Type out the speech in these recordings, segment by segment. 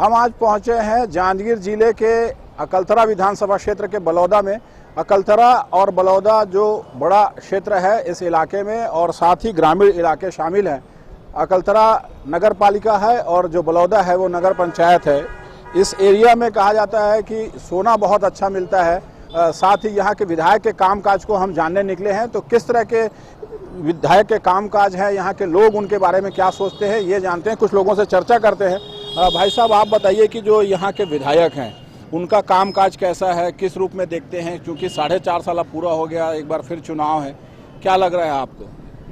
हम आज पहुंचे हैं जांजगीर जिले के अकलतरा विधानसभा क्षेत्र के बलौदा में। अकलतरा और बलौदा जो बड़ा क्षेत्र है इस इलाके में, और साथ ही ग्रामीण इलाके शामिल हैं। अकलतरा नगर पालिका है और जो बलौदा है वो नगर पंचायत है। इस एरिया में कहा जाता है कि सोना बहुत अच्छा मिलता है। साथ ही यहाँ के विधायक के कामकाज को हम जानने निकले हैं, तो किस तरह के विधायक के कामकाज हैं, यहाँ के लोग उनके बारे में क्या सोचते हैं, ये जानते हैं। कुछ लोगों से चर्चा करते हैं। भाई साहब, आप बताइए कि जो यहाँ के विधायक हैं उनका कामकाज कैसा है, किस रूप में देखते हैं? क्योंकि 4.5 साल अब पूरा हो गया, एक बार फिर चुनाव है, क्या लग रहा है आपको?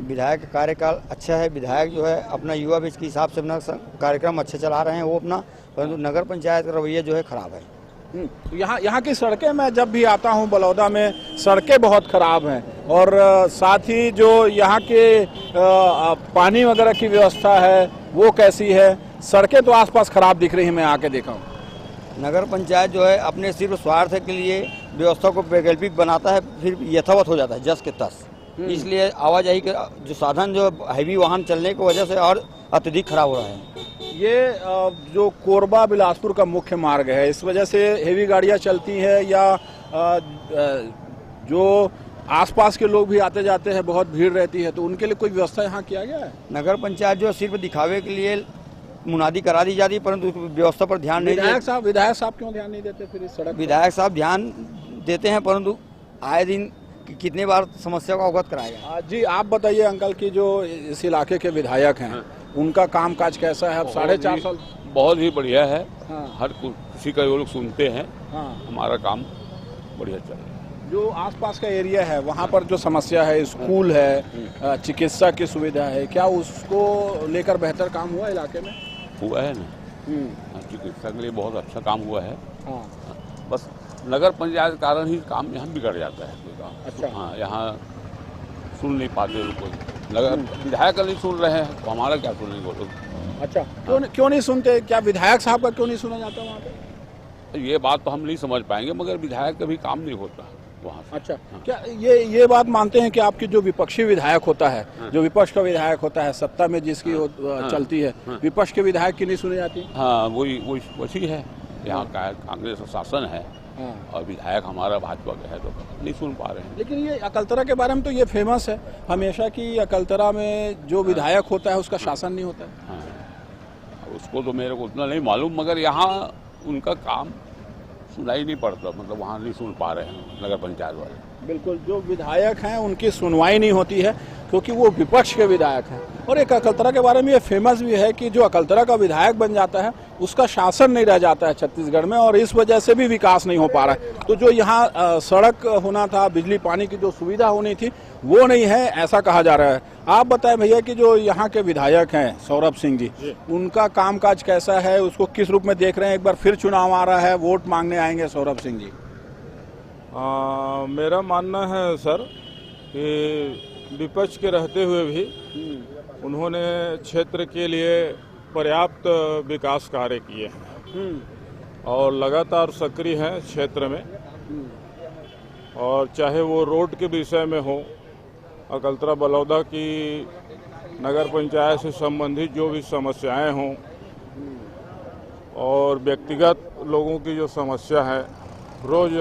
विधायक का कार्यकाल अच्छा है। विधायक जो है अपना युवा बीच के हिसाब से अपना कार्यक्रम अच्छे चला रहे हैं वो अपना, परंतु नगर पंचायत का रवैया जो है खराब है। तो यहाँ की सड़कें, मैं जब भी आता हूँ बलौदा में, सड़कें बहुत खराब हैं, और साथ ही जो यहाँ के पानी वगैरह की व्यवस्था है वो कैसी है? सड़कें तो आसपास खराब दिख रही हैं, मैं आके देखा हूँ। नगर पंचायत जो है अपने सिर्फ स्वार्थ के लिए व्यवस्था को वैकल्पिक बनाता है, फिर यथावत हो जाता है जस के तस। इसलिए आवाजाही के जो साधन जो हैवी वाहन चलने की वजह से और अत्यधिक खराब हो रहा है। ये जो कोरबा बिलासपुर का मुख्य मार्ग है, इस वजह से हेवी गाड़ियां चलती हैं, या जो आसपास के लोग भी आते जाते हैं, बहुत भीड़ रहती है, तो उनके लिए कोई व्यवस्था यहाँ किया गया है? नगर पंचायत जो सिर्फ दिखावे के लिए मुनादी करा दी जाती है, परंतु व्यवस्था पर ध्यान नहीं देते। विधायक साहब क्यों ध्यान नहीं देते फिर इस सड़क? विधायक साहब ध्यान देते हैं, परंतु आए दिन कितने बार समस्या को अवगत कराया। जी, आप बताइए अंकल की जो इस इलाके के विधायक हैं उनका कामकाज कैसा है? अब 4.5 साल बहुत ही बढ़िया है। हाँ। हर किसी का वो लोग सुनते हैं। हाँ। हमारा काम बढ़िया चल रहा है। जो आसपास का एरिया है वहाँ पर जो समस्या है, स्कूल है, चिकित्सा की सुविधा है, क्या उसको लेकर बेहतर काम हुआ इलाके में? हुआ है ना, चिकित्सा के लिए बहुत अच्छा काम हुआ है। हाँ। बस नगर पंचायत के कारण ही काम यहाँ बिगड़ जाता है। अच्छा। हाँ, यहाँ सुन नहीं पाते लोग, नगर विधायक नहीं सुन रहे हैं तो हमारा क्या सुनेंगे वो लोग? अच्छा, क्यों नहीं सुनते? क्या विधायक साहब का क्यों नहीं सुना जाता वहाँ पे? ये बात तो हम नहीं समझ पाएंगे, मगर विधायक का भी काम नहीं होता वहाँ से। अच्छा। हाँ। क्या ये बात मानते हैं कि आपकी जो विपक्षी विधायक होता है, जो विपक्ष का विधायक होता है, सत्ता में जिसकी चलती है, विपक्ष के विधायक की नहीं सुनी जाती? हाँ, वही है। यहाँ कांग्रेस का शासन है और विधायक हमारा भाजपा का है, तो नहीं सुन पा रहे हैं। लेकिन ये अकलतरा के बारे में तो ये फेमस है हमेशा कि अकलतरा में जो विधायक होता है उसका शासन नहीं होता है। हाँ, उसको तो मेरे को उतना नहीं मालूम, मगर यहाँ उनका काम सुनाई नहीं पड़ता, मतलब वहाँ नहीं सुन पा रहे हैं नगर पंचायत वाले। बिल्कुल, जो विधायक हैं उनकी सुनवाई नहीं होती है क्योंकि वो विपक्ष के विधायक हैं। और एक अकलतरा के बारे में ये फेमस भी है कि जो अकलतरा का विधायक बन जाता है उसका शासन नहीं रह जाता है छत्तीसगढ़ में, और इस वजह से भी विकास नहीं हो पा रहा है। तो जो यहाँ सड़क होना था, बिजली पानी की जो सुविधा होनी थी, वो नहीं है, ऐसा कहा जा रहा है। आप बताएं भैया कि जो यहाँ के विधायक हैं सौरभ सिंह जी, उनका कामकाज कैसा है, उसको किस रूप में देख रहे हैं? एक बार फिर चुनाव आ रहा है, वोट मांगने आएंगे सौरभ सिंह जी। मेरा मानना है सर कि विपक्ष के रहते हुए भी उन्होंने क्षेत्र के लिए पर्याप्त विकास कार्य किए हैं और लगातार सक्रिय हैं क्षेत्र में। और चाहे वो रोड के विषय में हो, अकलतरा बलौदा की नगर पंचायत से संबंधित जो भी समस्याएं हों, और व्यक्तिगत लोगों की जो समस्या है, रोज़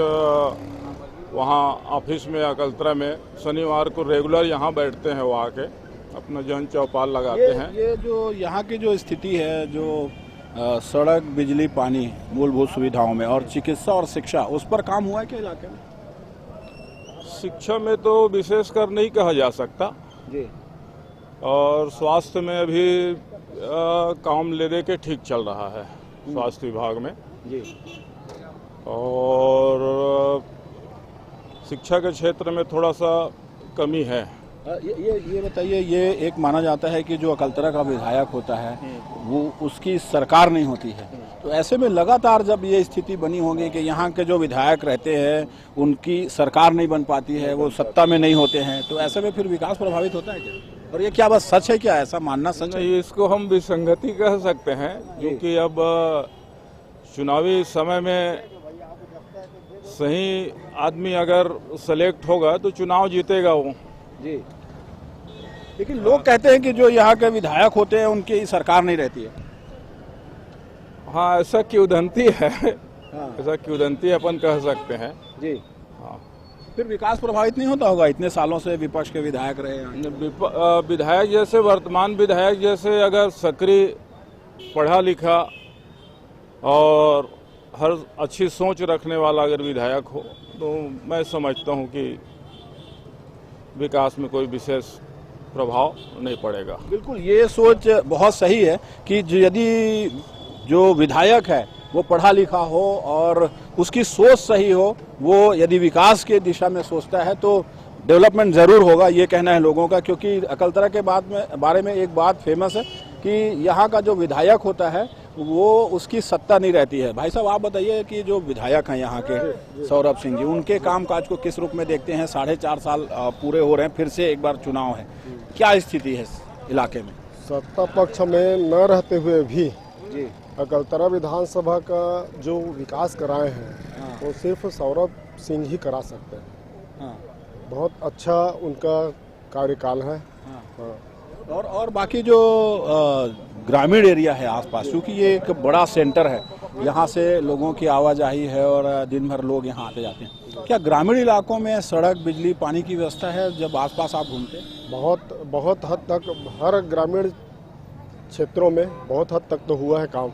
वहाँ ऑफिस में अकलतरा में शनिवार को रेगुलर यहाँ बैठते हैं, वो आके अपना जन चौपाल लगाते हैं। ये जो यहाँ की जो स्थिति है, जो सड़क, बिजली, पानी, मूलभूत सुविधाओं में, और चिकित्सा और शिक्षा, उस पर काम हुआ है क्या इलाके में? शिक्षा में तो विशेषकर नहीं कहा जा सकता जी, और स्वास्थ्य में अभी काम ले दे के ठीक चल रहा है स्वास्थ्य विभाग में जी। और शिक्षा के क्षेत्र में थोड़ा सा कमी है। ये बताइए, ये एक माना जाता है कि जो अकलतरा का विधायक होता है वो उसकी सरकार नहीं होती है, तो ऐसे में लगातार जब ये स्थिति बनी होगी कि यहाँ के जो विधायक रहते हैं उनकी सरकार नहीं बन पाती है, वो सत्ता में नहीं होते हैं, तो ऐसे में फिर विकास प्रभावित होता है क्या? और ये क्या बस सच है क्या? ऐसा मानना सच है? इसको हम विसंगति कह सकते हैं, क्योंकि अब चुनावी समय में सही आदमी अगर सेलेक्ट होगा तो चुनाव जीतेगा वो जी। लेकिन लोग कहते हैं कि जो यहाँ के विधायक होते हैं उनकी सरकार नहीं रहती है। हाँ, ऐसा किंवदंती है, हाँ। ऐसा किंवदंती अपन कह सकते हैं। जी। हाँ। फिर विकास प्रभावित नहीं होता होगा, इतने सालों से विपक्ष के विधायक रहे हैं। विधायक जैसे, वर्तमान विधायक जैसे अगर सक्रिय, पढ़ा लिखा और हर अच्छी सोच रखने वाला अगर विधायक हो तो मैं समझता हूं कि विकास में कोई विशेष प्रभाव नहीं पड़ेगा। बिल्कुल, ये सोच बहुत सही है कि यदि जो विधायक है वो पढ़ा लिखा हो और उसकी सोच सही हो, वो यदि विकास के दिशा में सोचता है तो डेवलपमेंट ज़रूर होगा, ये कहना है लोगों का। क्योंकि अकलतरा के बारे में एक बात फेमस है कि यहाँ का जो विधायक होता है वो उसकी सत्ता नहीं रहती है। भाई साहब, आप बताइए कि जो विधायक हैं यहाँ के सौरभ सिंह जी, उनके कामकाज को किस रूप में देखते हैं? 4.5 साल पूरे हो रहे हैं, फिर से एक बार चुनाव है, क्या स्थिति है इस इलाके में? सत्ता पक्ष में न रहते हुए भी जी। अकलतरा विधानसभा का जो विकास कराए हैं वो सिर्फ सौरभ सिंह ही करा सकते हैं। हाँ। बहुत अच्छा उनका कार्यकाल है। हाँ। और बाकी जो ग्रामीण एरिया है आसपास, क्योंकि ये एक बड़ा सेंटर है, यहाँ से लोगों की आवाजाही है और दिन भर लोग यहाँ आते जाते हैं। क्या ग्रामीण इलाकों में सड़क, बिजली, पानी की व्यवस्था है जब आसपास आप घूमते हैं? बहुत हद तक हर ग्रामीण क्षेत्रों में बहुत हद तक तो हुआ है काम।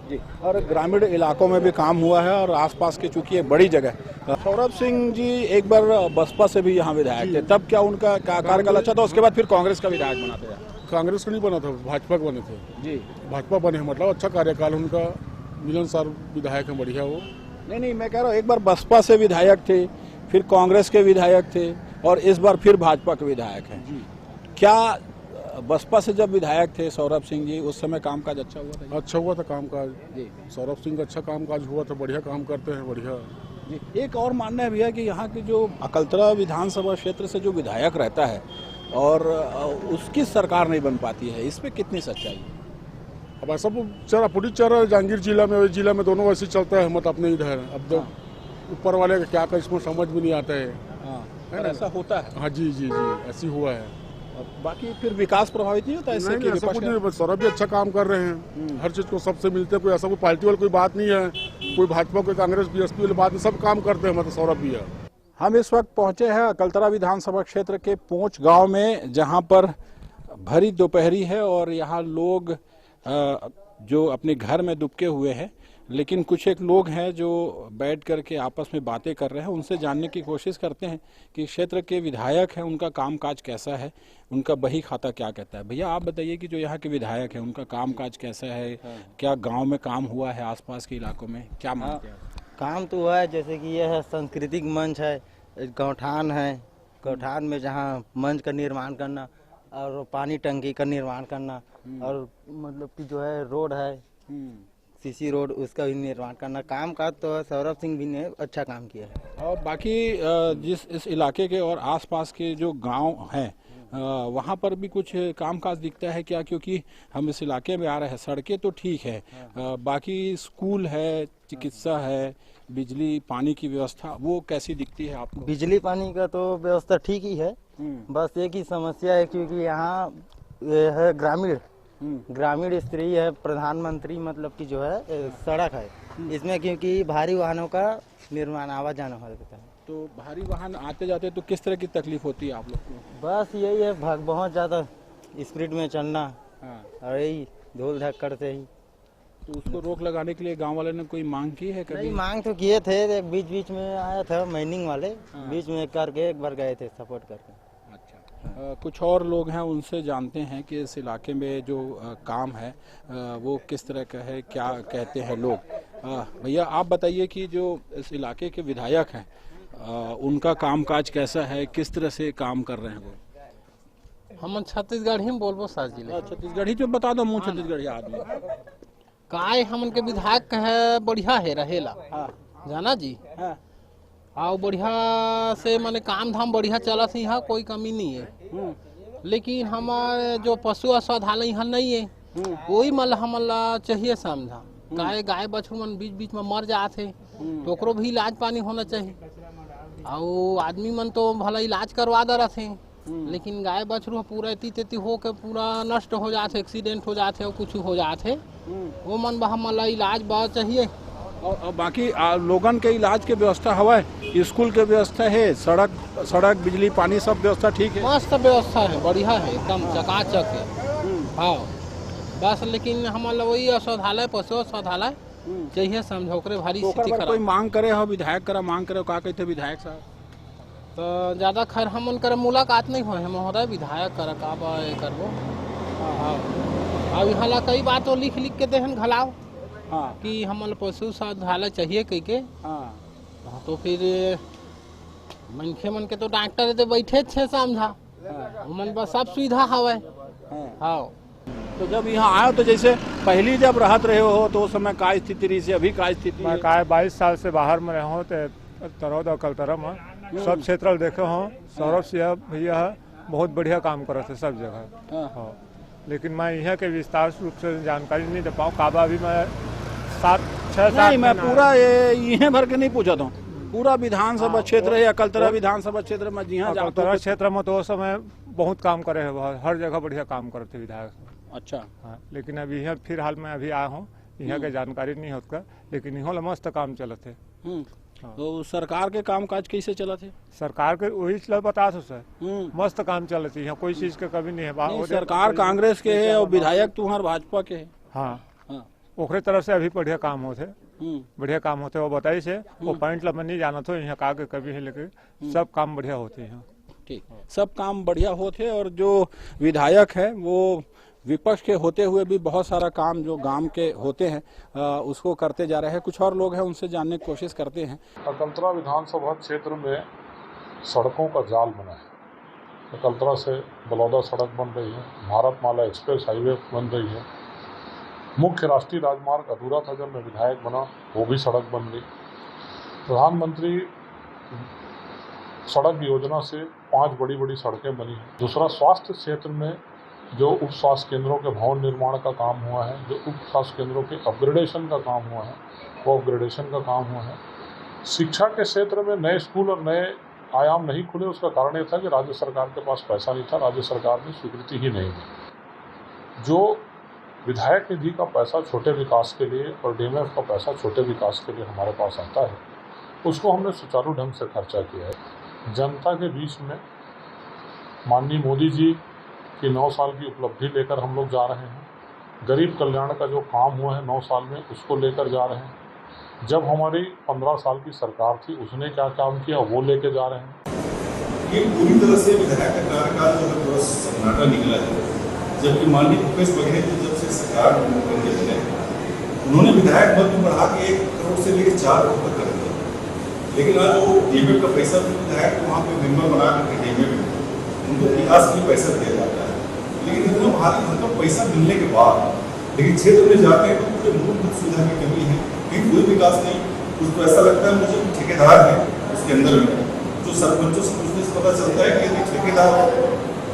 जी। और ग्रामीण इलाकों में भी काम हुआ है और आसपास की चूंकि एक बड़ी जगह। सौरभ सिंह जी एक बार बसपा से भी यहाँ विधायक थे, तब क्या उनका कार्यकाल अच्छा था? उसके बाद फिर कांग्रेस का विधायक बनाते हैं? कांग्रेस का नहीं बना था, भाजपा का बने थे। जी। भाजपा बने, मतलब अच्छा कार्यकाल उनका, मिलनसार विधायक है, बढ़िया वो। नहीं, मैं कह रहा हूँ एक बार बसपा से विधायक थे, फिर कांग्रेस के विधायक थे और इस बार फिर भाजपा के विधायक हैं। क्या बसपा से जब विधायक थे सौरभ सिंह जी, उस समय कामकाज अच्छा हुआ था? अच्छा हुआ था कामकाज जी। सौरभ सिंह का अच्छा कामकाज हुआ था, बढ़िया काम करते हैं, बढ़िया। जी। एक और मानना है भैया कि यहाँ की जो अकलतरा विधानसभा क्षेत्र से जो विधायक रहता है और उसकी सरकार नहीं बन पाती है, इस पे कितनी सच्चाई है? अब ऐसा चरा पूरी चरा जहांगीर जिला में दोनों वैसे चलता है, मत अपने इधर। अब तो ऊपर वाले का क्या कर, इसमें समझ भी नहीं आता है। है ना, ऐसा होता है। हाँ जी, ऐसी हुआ है। बाकी फिर विकास प्रभावित नहीं होता इससे? नहीं, ऐसा कुछ नहीं, सौरभ भी अच्छा काम कर रहे हैं, हर चीज को सबसे मिलते हैं, कोई ऐसा कोई पार्टी वाली कोई बात नहीं है, कोई भाजपा कोई कांग्रेस बीएसपी वाली बात नहीं, सब काम करते हैं, मतलब सौरभ भी है। हम इस वक्त पहुंचे हैं अकलतरा विधानसभा क्षेत्र के पोंच गांव में, जहां पर भरी दोपहरी है और यहाँ लोग जो अपने घर में दुबके हुए हैं, लेकिन कुछ एक लोग हैं जो बैठ करके आपस में बातें कर रहे हैं। उनसे जानने की कोशिश करते हैं कि क्षेत्र के विधायक हैं उनका कामकाज कैसा है, उनका बही खाता क्या कहता है। भैया, आप बताइए कि जो यहाँ के विधायक हैं उनका कामकाज कैसा है? क्या गांव में काम हुआ है, आसपास के इलाकों में क्या मानते हैं? काम तो हुआ है, जैसे कि यह है सांस्कृतिक मंच है, गौठान है, गौठान में जहाँ मंच का निर्माण करना और पानी टंकी का निर्माण करना और मतलब कि जो है रोड है, सीसी रोड, उसका भी निर्माण करना। काम का तो सौरभ सिंह भी ने अच्छा काम किया है। और बाकी इस इलाके के और आसपास के जो गांव हैं वहाँ पर भी कुछ कामकाज दिखता है क्या? क्योंकि हम इस इलाके में आ रहे हैं, सड़कें तो ठीक है, बाकी स्कूल है, चिकित्सा है, बिजली पानी की व्यवस्था वो कैसी दिखती है आपको? बिजली पानी का तो व्यवस्था ठीक ही है, बस एक ही समस्या है क्योंकि यहाँ है ग्रामीण स्त्री है, प्रधानमंत्री मतलब कि जो है सड़क है, इसमें क्योंकि भारी वाहनों का निर्माण आवा जाना होता है। तो भारी वाहन आते जाते तो किस तरह की तकलीफ होती है आप लोग को? बस यही है, बहुत ज़्यादा स्पीड में चलना और यही धूल धक्कड़ से ही। तो उसको रोक लगाने के लिए गांव वाले ने कोई मांग की है कभी? नहीं, मांग तो किए थे, बीच में आया था माइनिंग वाले, बीच में करके एक बार गए थे सपोर्ट करके। अच्छा। कुछ और लोग हैं, उनसे जानते हैं कि इस इलाके में जो काम है वो किस तरह का है, क्या कहते हैं लोग। भैया, आप बताइए कि जो इस इलाके के विधायक हैं उनका कामकाज कैसा है, किस तरह से काम कर रहे हैं वो? हम छत्तीसगढ़ ही बोलबो सर जिले। छत्तीसगढ़ी जो बता दो, मुँह छत्तीसगढ़ी आदमी काय हमन के विधायक है, बढ़िया है रहेला। जाना जी। आओ बढ़िया से माने काम धाम बढ़िया चला से, यहाँ कोई कमी नहीं है। लेकिन हमारे जो पशु अस्पताल यहाँ नहीं है, वही मतलब हमला चाहिए समझा। गाय बछड़ू मन बीच में मर जाते, तो ओकरो भी इलाज पानी होना चाहिए। और आदमी मन तो भला इलाज करवा दे रहे, लेकिन गाय बछरू पूरा एती तेती हो के पूरा नष्ट हो जाते, एक्सीडेंट हो जाते और कुछ हो जाते, वो मन हमला इलाज बहुत चाहिए। और बाकी लोगन के इलाज के व्यवस्था हवा, स्कूल के व्यवस्था है, सड़क बिजली पानी सब व्यवस्था ठीक है? मस्त व्यवस्था है, बढ़िया है, एकदम चकाचक है। हाँ बस लेकिन हमारा वही औषधालय, पशु औषधालय चाहिए, समझो करे भारी स्थिति खराब। कोई मांग करे हो, विधायक करा मांग करे हो, का कहते विधायक साहब? तो ज्यादा खैर हम उनकर मुलाकात नहीं हुए महोदय, विधायक कर का करबो। अब यहाँ कई बात लिख के देहन घलाओ कि हमारे पशु औषधालय चाहिए कह के। तो फिर मनखे मन के तो डॉक्टर तो बैठे छे समझा, मन बस सब सुविधा हवे। हाँ तो जब यहाँ आए तो जैसे पहली जब रहत रहे हो तो उस समय का स्थिति रही से अभी का स्थिति? मैं का 22 साल से बाहर में रहो तो तरौद अकलतरा में सब क्षेत्र देखे हो। सौरभ सिंह भैया बहुत बढ़िया काम करे थे सब जगह। हाँ लेकिन मैं यहाँ के विस्तार रूप से जानकारी नहीं दे पाऊँ। काबा अभी मैं 7-6 साल मैं पूरा ये भर के नहीं पूछा था, पूरा विधानसभा क्षेत्र है अकलतरा विधानसभा क्षेत्र में। जी हाँ अकलतरा क्षेत्र में तो उस समय बहुत काम करे है, हर जगह बढ़िया काम करते विधायक। अच्छा हाँ लेकिन अभी यहाँ फिलहाल मैं अभी आया हूँ, यहाँ के जानकारी नहीं होता, लेकिन यहाँ मस्त काम चलते। तो सरकार के काम काज कैसे चला थे? सरकार के वही चल बता दो सर, मस्त काम चलती है, कोई चीज की कमी नहीं है। सरकार कांग्रेस के है और विधायक तुम्हारे भाजपा के है। हाँ ओकरे तरफ से अभी बढ़िया काम होते, बढ़िया काम होते। वो बताई से वो पॉइंट ला नहीं जाना था, यहाँ का कभी है, लेकिन सब काम बढ़िया होते हैं। ठीक, सब काम बढ़िया होते। और जो विधायक है वो विपक्ष के होते हुए भी बहुत सारा काम जो गांव के होते हैं उसको करते जा रहे हैं। कुछ और लोग हैं, उनसे जानने की कोशिश करते हैं। अकलतरा विधानसभा क्षेत्र में सड़कों का जाल बना है। अकलतरा से बलौदा सड़क बन रही है, भारतमाला एक्सप्रेस हाईवे बन रही है, मुख्य राष्ट्रीय राजमार्ग अधूरा था जब मैं विधायक बना, वो भी सड़क बन गई। प्रधानमंत्री सड़क योजना से 5 बड़ी सड़कें बनी हैं। दूसरा, स्वास्थ्य क्षेत्र में जो उप स्वास्थ्य केंद्रों के भवन निर्माण का काम हुआ है, जो उप स्वास्थ्य केंद्रों के अपग्रेडेशन का काम हुआ है, वो अपग्रेडेशन का काम हुआ है। शिक्षा के क्षेत्र में नए स्कूल और नए आयाम नहीं खुले, उसका कारण ये था कि राज्य सरकार के पास पैसा नहीं था, राज्य सरकार ने स्वीकृति ही नहीं दी। जो विधायक निधि का पैसा छोटे विकास के लिए और डीएमएफ का पैसा छोटे विकास के लिए हमारे पास आता है, उसको हमने सुचारू ढंग से खर्चा किया है। जनता के बीच में माननीय मोदी जी कि 9 साल की उपलब्धि लेकर हम लोग जा रहे हैं। गरीब कल्याण का जो काम हुआ है 9 साल में, उसको लेकर जा रहे हैं। जब हमारी 15 साल की सरकार थी, उसने क्या काम किया वो लेके जा रहे हैं। ये पूरी तरह से विधायक का कार्यकाल जो है पूरा सन्नाटा निकला है। जबकि माननीय भूपेश बघेल जी जब से सरकार बनके बने, उन्होंने विधायक पद को बढ़ा के 1 करोड़ से लेकर 4 करोड़ तक कर दिया। लेकिन आज वो डीएमएफ का पैसा विधायक वहाँ पे मेंबर बना करके डीएमएफ उनको विकास के पैसा दिया जाता है। लेकिन इतना भारी भरकम पैसा मिलने के बाद लेकिन क्षेत्र में जाते हैं तो पूरे मूलभूत सुविधा की कमी है, कहीं कोई विकास नहीं। उसको ऐसा लगता है मुझे ठेकेदार है उसके अंदर में, जो सरपंचों से पूछने से पता चलता है कि यदि ठेकेदार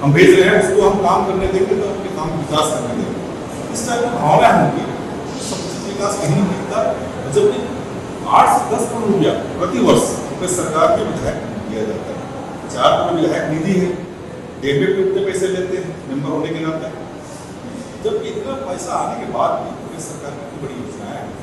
हम भेज रहे हैं, उसको हम काम करने देंगे तो अपने काम विकास करने देंगे। इस टाइप की भावना होगी, सब कुछ विकास कहीं नहीं दिखता। जबकि 8 से 10 करोड़ रुपया प्रति वर्ष सरकार के विधायक दिया जाता है। 4 करोड़ विधायक निधि है, डीएमएफ पे उतने पैसे लेते हैं मेंबर होने के नाते। जब इतना पैसा आने के बाद भी सरकार की बड़ी योजनाएं हैं।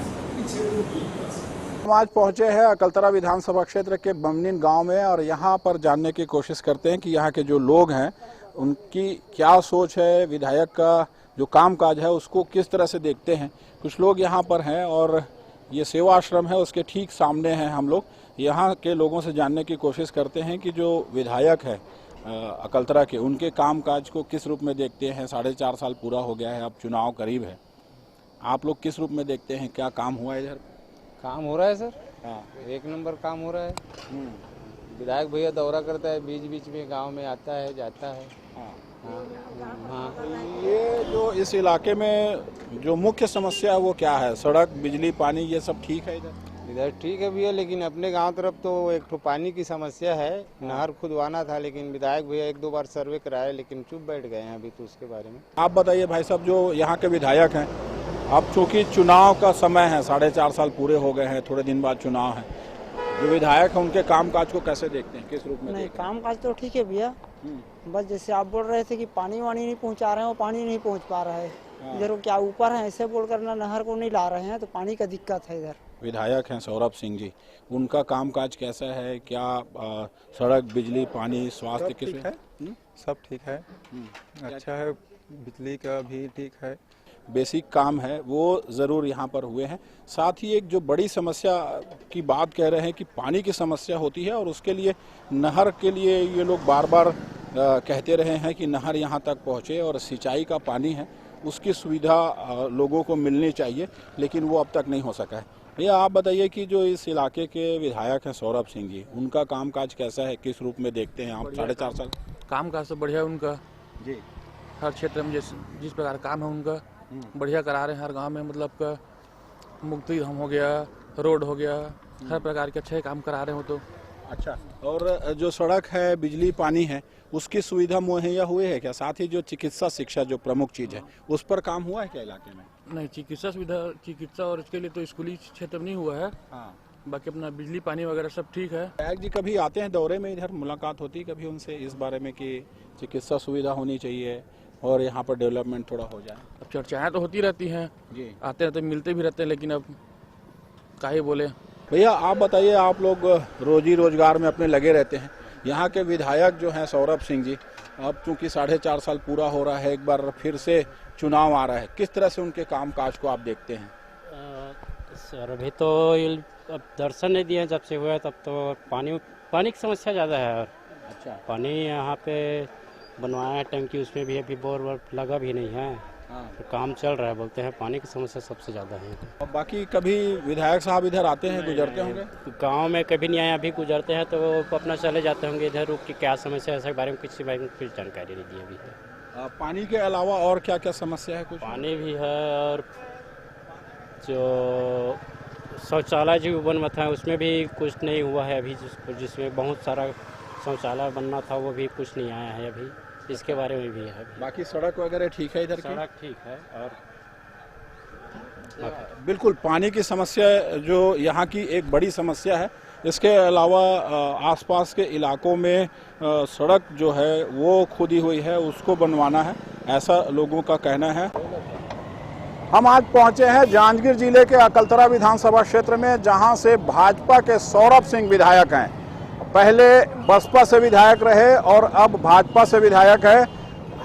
हम आज पहुंचे हैं अकलतरा विधानसभा क्षेत्र के बमनीन गांव में और यहां पर जानने की कोशिश करते हैं कि यहां के जो लोग हैं उनकी क्या सोच है, विधायक का जो कामकाज है उसको किस तरह से देखते हैं। कुछ लोग यहां पर हैं और ये सेवा आश्रम है, उसके ठीक सामने हैं हम लोग। यहाँ के लोगों से जानने की कोशिश करते हैं कि जो विधायक है अकलतरा के, उनके कामकाज को किस रूप में देखते हैं। 4.5 साल पूरा हो गया है, अब चुनाव करीब है, आप लोग किस रूप में देखते हैं? क्या काम हुआ है इधर? काम हो रहा है सर, हाँ 1 नंबर काम हो रहा है। विधायक भैया दौरा करता है, बीच बीच में गांव में आता है जाता है। हाँ। ये जो इस इलाके में जो मुख्य समस्या है वो क्या है? सड़क, बिजली, पानी, ये सब ठीक है इधर? इधर ठीक है भैया, लेकिन अपने गांव तरफ तो एक तो पानी की समस्या है। नहर खुदवाना था, लेकिन विधायक भैया 1-2 बार सर्वे कराए, लेकिन चुप बैठ गए हैं अभी तो उसके बारे में। आप बताइए भाई साहब, जो यहाँ के विधायक हैं, अब चूंकि चुनाव का समय है, 4.5 साल पूरे हो गए हैं, थोड़े दिन बाद चुनाव है, जो विधायक है उनके कामकाज को कैसे देखते हैं, किस रूप में? नहीं, कामकाज तो ठीक है भैया, बस जैसे आप बोल रहे थे कि पानी वानी नहीं पहुंचा रहे हैं, वो पानी नहीं पहुंच पा रहा है इधर। वो क्या ऊपर है ऐसे बोल कर ना नहर को नहीं ला रहे हैं, तो पानी का दिक्कत है इधर। विधायक हैं सौरभ सिंह जी, उनका कामकाज कैसा है? क्या सड़क, बिजली, पानी, स्वास्थ्य किस है? सब ठीक है, अच्छा है, बिजली का भी ठीक है, बेसिक काम है वो ज़रूर यहाँ पर हुए हैं। साथ ही एक जो बड़ी समस्या की बात कह रहे हैं कि पानी की समस्या होती है और उसके लिए नहर के लिए ये लोग बार बार कहते रहे हैं कि नहर यहाँ तक पहुँचे और सिंचाई का पानी है उसकी सुविधा लोगों को मिलनी चाहिए, लेकिन वो अब तक नहीं हो सका है। भैया आप बताइए कि जो इस इलाके के विधायक हैं सौरभ सिंह जी, उनका कामकाज कैसा है, किस रूप में देखते हैं आप? 4.5 साल कामकाज तो बढ़िया उनका जी, हर क्षेत्र में जिस प्रकार काम है उनका बढ़िया करा रहे हैं हर गांव में। मतलब का मुक्ति धाम हो गया, रोड हो गया, हर प्रकार के अच्छे काम करा रहे हो। तो अच्छा, और जो सड़क है, बिजली, पानी है, उसकी सुविधा मुहैया हुई है क्या? साथ ही जो चिकित्सा शिक्षा जो प्रमुख चीज़ है उस पर काम हुआ है क्या इलाके में? नहीं, चिकित्सा सुविधा, चिकित्सा और इसके लिए तो स्कूली क्षेत्र में नहीं हुआ है। हाँ, बाकी अपना बिजली पानी वगैरह सब ठीक है। विधायक जी कभी आते हैं दौरे में इधर, मुलाकात होती है कभी उनसे इस बारे में कि चिकित्सा सुविधा होनी चाहिए और यहाँ पर डेवलपमेंट थोड़ा हो जाए? अब चर्चाएं तो होती रहती हैं जी, आते रहते, मिलते भी रहते हैं, लेकिन अब काहे बोले। भैया आप बताइए, आप लोग रोजी रोजगार में अपने लगे रहते हैं, यहाँ के विधायक जो हैं सौरभ सिंह जी, अब चूंकि 4.5 साल पूरा हो रहा है, एक बार फिर से चुनाव आ रहा है, किस तरह से उनके कामकाज को आप देखते हैं? सर अभी तो अब दर्शन नहीं दिए, जब से हुआ है तब तो पानी की समस्या ज़्यादा है। अच्छा, पानी यहाँ पे बनवाया है टंकी, उसमें भी अभी बोर वोर लगा भी नहीं है। हाँ, तो काम चल रहा है, बोलते हैं पानी की समस्या सबसे ज़्यादा है। और बाकी कभी विधायक साहब इधर आते हैं, गुजरते होंगे? गांव में कभी नहीं आए, अभी गुजरते हैं तो वो अपना चले जाते होंगे इधर रुक के। क्या समस्या है इसके बारे में किसी बारे में कुछ जानकारी नहीं दी अभी। पानी के अलावा और क्या क्या समस्या है? कुछ पानी भी है, और जो शौचालय जो बनवा था उसमें भी कुछ नहीं हुआ है अभी, जिसमें बहुत सारा शौचालय बनना था वो भी कुछ नहीं आया है अभी, इसके बारे में भी है। बाकी सड़क वगैरह ठीक है इधर की? सड़क ठीक है, और बिल्कुल पानी की समस्या जो यहाँ की एक बड़ी समस्या है। इसके अलावा आसपास के इलाकों में सड़क जो है वो खुदी हुई है, उसको बनवाना है, ऐसा लोगों का कहना है। हम आज पहुंचे हैं जांजगीर जिले के अकलतरा विधानसभा क्षेत्र में, जहां से भाजपा के सौरभ सिंह विधायक हैं। पहले बसपा से विधायक रहे और अब भाजपा से विधायक है।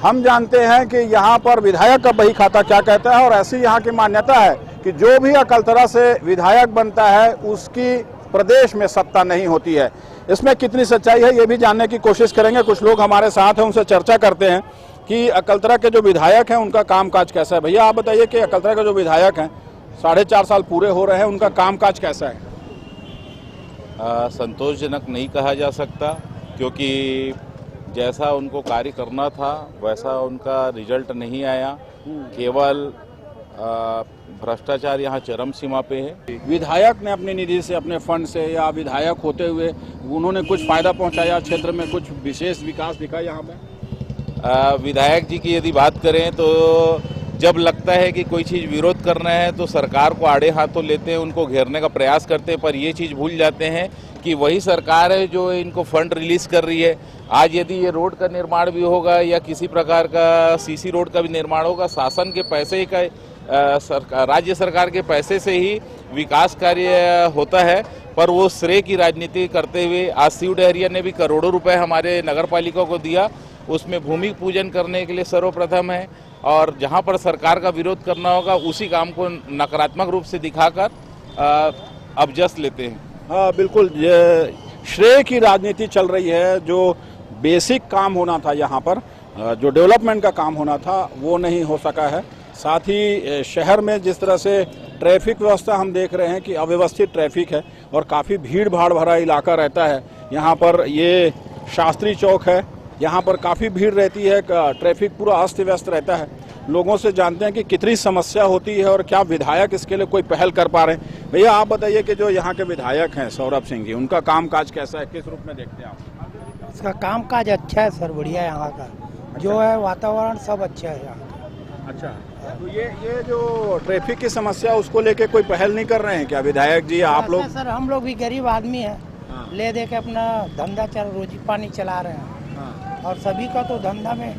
हम जानते हैं कि यहाँ पर विधायक का बही खाता क्या कहता है, और ऐसी यहाँ की मान्यता है कि जो भी अकलतरा से विधायक बनता है उसकी प्रदेश में सत्ता नहीं होती है। इसमें कितनी सच्चाई है ये भी जानने की कोशिश करेंगे। कुछ लोग हमारे साथ हैं, उनसे चर्चा करते हैं कि अकलतरा के जो विधायक हैं उनका कामकाज कैसा है। भैया आप बताइए कि अकलतरा के जो विधायक हैं 4.5 साल पूरे हो रहे हैं, उनका कामकाज कैसा है? संतोषजनक नहीं कहा जा सकता, क्योंकि जैसा उनको कार्य करना था वैसा उनका रिजल्ट नहीं आया। केवल भ्रष्टाचार यहाँ चरम सीमा पे है। विधायक ने अपनी निधि से, अपने फंड से, या विधायक होते हुए उन्होंने कुछ फायदा पहुंचाया क्षेत्र में, कुछ विशेष विकास दिखा यहाँ पे? विधायक जी की यदि बात करें तो जब लगता है कि कोई चीज़ विरोध करना है तो सरकार को आड़े हाथों लेते हैं, उनको घेरने का प्रयास करते हैं, पर ये चीज़ भूल जाते हैं कि वही सरकार है जो इनको फंड रिलीज कर रही है। आज यदि ये रोड का निर्माण भी होगा या किसी प्रकार का सीसी रोड का भी निर्माण होगा, शासन के पैसे का, राज्य सरकार के पैसे से ही विकास कार्य होता है। पर वो श्रेय की राजनीति करते हुए आज शिव डहरिया ने भी करोड़ों रुपए हमारे नगर पालिका को दिया, उसमें भूमि पूजन करने के लिए सर्वप्रथम है, और जहां पर सरकार का विरोध करना होगा उसी काम को नकारात्मक रूप से दिखाकर अब जस लेते हैं। हाँ बिल्कुल, ये श्रेय की राजनीति चल रही है। जो बेसिक काम होना था यहाँ पर, जो डेवलपमेंट का काम होना था वो नहीं हो सका है। साथ ही शहर में जिस तरह से ट्रैफिक व्यवस्था हम देख रहे हैं कि अव्यवस्थित ट्रैफिक है और काफ़ी भीड़ भाड़ भरा इलाका रहता है। यहाँ पर ये शास्त्री चौक है, यहाँ पर काफ़ी भीड़ रहती है, ट्रैफिक पूरा अस्त व्यस्त रहता है। लोगों से जानते हैं कि कितनी समस्या होती है और क्या विधायक इसके लिए कोई पहल कर पा रहे हैं। भैया आप बताइए कि जो यहाँ के विधायक हैं सौरभ सिंह जी, उनका कामकाज कैसा है, किस रूप में देखते हैं आप? इसका कामकाज अच्छा है सर, बढ़िया है यहाँ का। जो है वातावरण सब अच्छा है यहाँ का। अच्छा, तो ये जो ट्रैफिक की समस्या उसको लेके कोई पहल नहीं कर रहे हैं क्या विधायक जी, आप लोग? सर हम लोग भी गरीब आदमी हैं, ले दे के अपना धंधा रोजी पानी चला रहे हैं। और सभी का तो धंधा में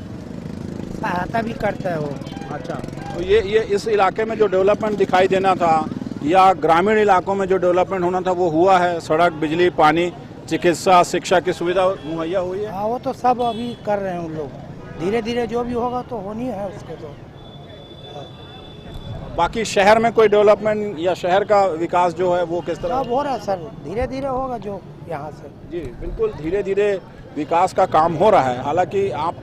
सहायता भी करता है वो। अच्छा, तो ये इस इलाके में जो डेवलपमेंट दिखाई देना था या ग्रामीण इलाकों में जो डेवलपमेंट होना था वो हुआ है? सड़क, बिजली, पानी, चिकित्सा, शिक्षा की सुविधा मुहैया हुई है? हाँ, वो तो सब अभी कर रहे हैं उन लोग, धीरे धीरे जो भी होगा तो होनी है उसके तो। बाकी शहर में कोई डेवलपमेंट या शहर का विकास जो है वो किस तरह? सब हो रहा है सर, धीरे धीरे होगा जो यहाँ से। जी बिल्कुल, धीरे धीरे विकास का काम हो रहा है। हालांकि आप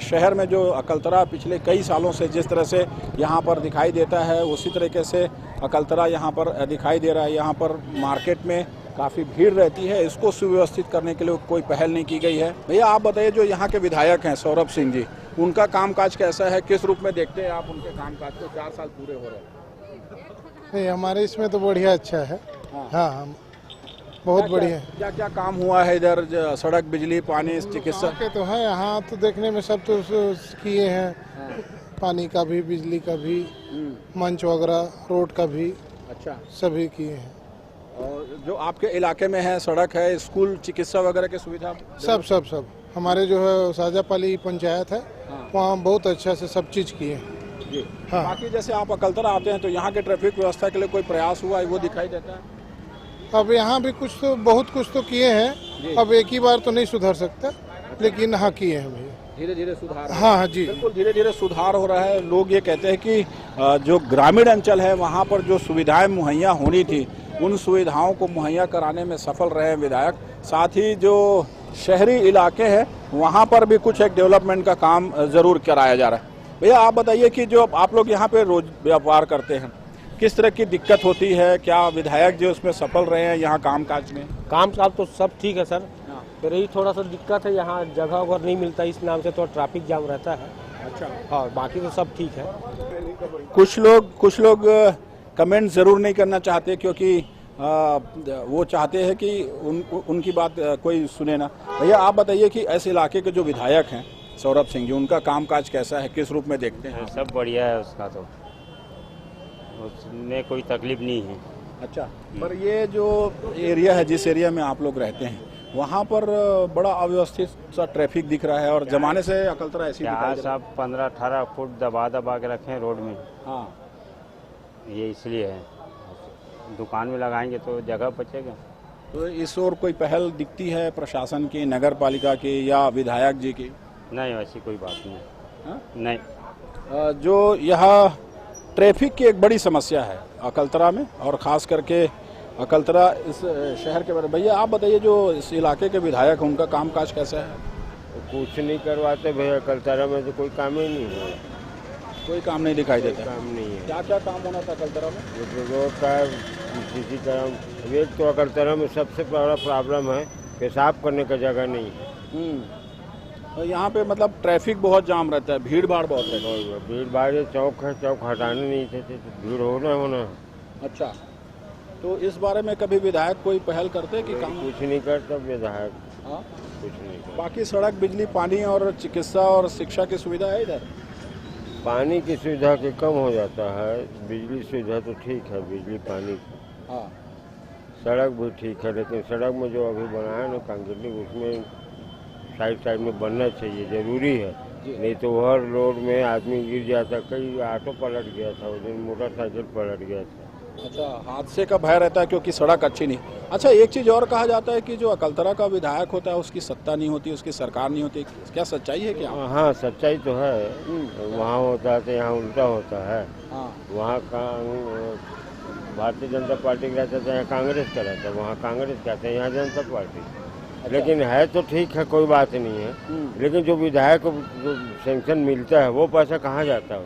शहर में जो अकलतरा पिछले कई सालों से जिस तरह से यहाँ पर दिखाई देता है उसी तरीके से अकलतरा यहाँ पर दिखाई दे रहा है। यहाँ पर मार्केट में काफ़ी भीड़ रहती है, इसको सुव्यवस्थित करने के लिए कोई पहल नहीं की गई है। भैया आप बताइए, जो यहाँ के विधायक हैं सौरभ सिंह जी, उनका कामकाज कैसा है? किस रूप में देखते हैं आप उनके कामकाज को? 4 साल पूरे हो रहे हैं। हमारे इसमें तो बढ़िया अच्छा है। हाँ, बहुत बढ़िया। क्या क्या काम हुआ है इधर? सड़क, बिजली, पानी, चिकित्सा के तो है यहाँ तो देखने में सब तो किए हैं, पानी का भी, बिजली का भी, मंच वगैरह, रोड का भी। अच्छा, सभी किए हैं। और जो आपके इलाके में है, सड़क है, स्कूल, चिकित्सा वगैरह की सुविधा? सब हमारे जो है साजापाली पंचायत है, वहाँ बहुत अच्छा से सब चीज किए हैं। जी हाँ। बाकी जैसे आप अकलतरा आते हैं तो यहाँ के ट्रैफिक व्यवस्था के लिए कोई प्रयास हुआ है, वो दिखाई देता है? अब यहाँ भी कुछ तो बहुत कुछ तो किए हैं, अब एक ही बार तो नहीं सुधर सकता, लेकिन हाँ किए हैं भैया, धीरे धीरे सुधार। हाँ जी, बिल्कुल धीरे धीरे सुधार हो रहा है। लोग ये कहते हैं कि जो ग्रामीण अंचल है वहाँ पर जो सुविधाएं मुहैया होनी थी उन सुविधाओं को मुहैया कराने में सफल रहे हैं विधायक। साथ ही जो शहरी इलाके हैं वहाँ पर भी कुछ एक डेवलपमेंट का काम जरूर कराया जा रहा है। भैया आप बताइए कि जो आप लोग यहाँ पे रोज व्यापार करते हैं, किस तरह की दिक्कत होती है? क्या विधायक जो उसमें सफल रहे हैं यहाँ कामकाज में? कामकाज तो सब ठीक है सर, फिर यही थोड़ा सा दिक्कत है, यहाँ जगह वगैरह नहीं मिलता, इस नाम से थोड़ा ट्रैफिक जाम रहता है। अच्छा, हाँ, बाकी तो सब ठीक है। कुछ लोग कमेंट जरूर नहीं करना चाहते क्योंकि वो चाहते हैं कि उनकी बात कोई सुने ना। भैया आप बताइए कि ऐसे इलाके के जो विधायक हैं सौरभ सिंह जी, उनका कामकाज कैसा है, किस रूप में देखते हैं? सब बढ़िया है उसका, तो उसमें कोई तकलीफ नहीं है। अच्छा, पर ये जो एरिया है, जिस एरिया में आप लोग रहते हैं, वहाँ पर बड़ा अव्यवस्थित सा ट्रैफिक दिख रहा है और जमाने से अकलतरा ऐसी सब 15-18 फुट दबा के रखे हैं रोड में। हाँ, ये इसलिए है, दुकान में लगाएंगे तो जगह बचेगा। तो इस ओर कोई पहल दिखती है प्रशासन की, नगर पालिका की या विधायक जी की? नहीं, वैसी कोई बात नहीं। हाँ? नहीं। जो यहाँ ट्रैफिक की एक बड़ी समस्या है अकलतरा में और ख़ास करके अकलतरा इस शहर के बारे में, भैया आप बताइए, जो इस इलाके के विधायक हैं उनका कामकाज कैसा है? कुछ नहीं करवाते भैया, अकलतरा में तो कोई काम ही नहीं है, कोई काम नहीं दिखाई देता। काम नहीं है। क्या क्या काम होना था अकलतरा में? रोड का, किसी तरह एक तो अकलतरा में सबसे बड़ा प्रॉब्लम है पेशाब करने का जगह नहीं है। तो यहाँ पे मतलब ट्रैफिक बहुत जाम रहता है, भीड़ भाड़ बहुत है। भीड़ भाड़, चौक है, चौक हटाने नहीं थे, भीड़ होना। अच्छा, तो इस बारे में कभी विधायक कोई पहल करते कि काम? कुछ नहीं करता विधायक। हाँ, कुछ नहीं करता। बाकी सड़क, बिजली, पानी और चिकित्सा और शिक्षा की सुविधा है इधर? पानी की सुविधा के कम हो जाता है, बिजली सुविधा तो ठीक है, बिजली पानी। हाँ, सड़क भी ठीक है, लेकिन सड़क में जो अभी बनाया ना कंक्रीट, उसमें साइड में बनना चाहिए, जरूरी है। नहीं तो हर रोड में आदमी गिर जाता, कई ऑटो पलट गया था उस दिन, मोटरसाइकिल पलट गया था। अच्छा, हादसे का भय रहता है क्योंकि सड़क अच्छी नहीं। अच्छा, एक चीज़ और कहा जाता है कि जो अकलतरा का विधायक होता है उसकी सत्ता नहीं होती, उसकी सरकार नहीं होती, क्या सच्चाई है क्या? हाँ, सच्चाई तो है। वहाँ होता है तो यहाँ उल्टा होता है। वहाँ का भारतीय जनता पार्टी का रहता है, यहाँ कांग्रेस का रहता है, वहाँ कांग्रेस कहते हैं, यहाँ जनता पार्टी। लेकिन है तो ठीक है, कोई बात नहीं है, लेकिन जो विधायक को सेंक्शन मिलता है वो पैसा कहाँ जाता है?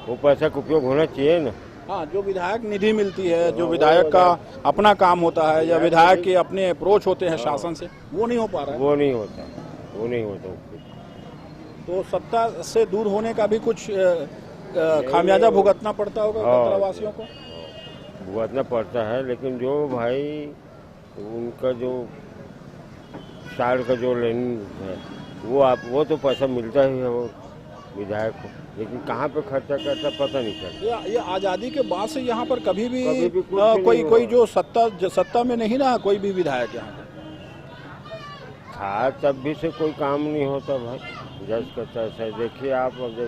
वो पैसा का उपयोग होना चाहिए ना। हाँ, जो विधायक निधि मिलती है, जो विधायक का अपना काम होता है या विधायक के अपने अप्रोच होते हैं शासन से, वो नहीं हो पा रहा है। वो नहीं होता। तो सत्ता से दूर होने का भी कुछ खामियाजा भुगतना पड़ता होगा अकलतरा वासियों को? भुगतना पड़ता है, लेकिन जो भाई उनका जो साल का जो लेन है वो तो पैसा मिलता ही है वो विधायक को, लेकिन कहाँ पे खर्चा करता पता नहीं चलता। ये आज़ादी के बाद से यहाँ पर कभी भी कोई जो सत्ता में नहीं ना कोई भी विधायक यहाँ पे? था तब भी से कोई काम नहीं होता भाई, जस का तैसा है। देखिए आप अब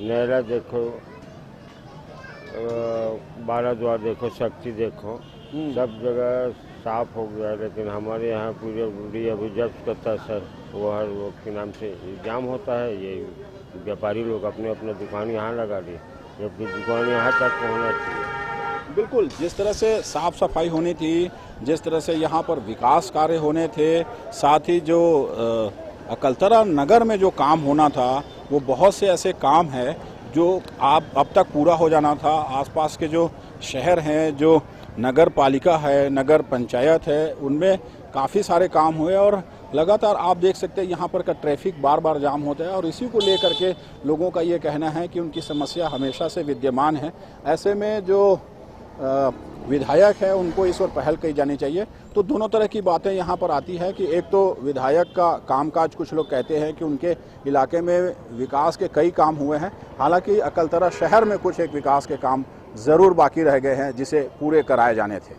नहरा देखो, बारह द्वार देखो, शक्ति देखो, सब जगह साफ हो गया, लेकिन हमारे यहाँ पूरी अभी जब का तैसा वो हर वो के नाम से जाम होता है। ये व्यापारी लोग अपने अपने दुकान यहाँ लगा ली, जबकि दुकान यहाँ तक पहुँचना चाहिए। बिल्कुल, जिस तरह से साफ सफाई होनी थी, जिस तरह से यहाँ पर विकास कार्य होने थे, साथ ही जो अकलतरा नगर में जो काम होना था, वो बहुत से ऐसे काम हैं जो अब तक पूरा हो जाना था। आसपास के जो शहर हैं, जो नगर पालिका है, नगर पंचायत है, उनमें काफ़ी सारे काम हुए और लगातार आप देख सकते हैं यहाँ पर का ट्रैफिक बार बार जाम होता है और इसी को लेकर के लोगों का ये कहना है कि उनकी समस्या हमेशा से विद्यमान है। ऐसे में जो विधायक है उनको इस ओर पहल की जानी चाहिए। तो दोनों तरह की बातें यहाँ पर आती है कि एक तो विधायक का कामकाज, कुछ लोग कहते हैं कि उनके इलाके में विकास के कई काम हुए हैं, हालांकि अकलतरा शहर में कुछ एक विकास के काम ज़रूर बाकी रह गए हैं जिसे पूरे कराए जाने थे।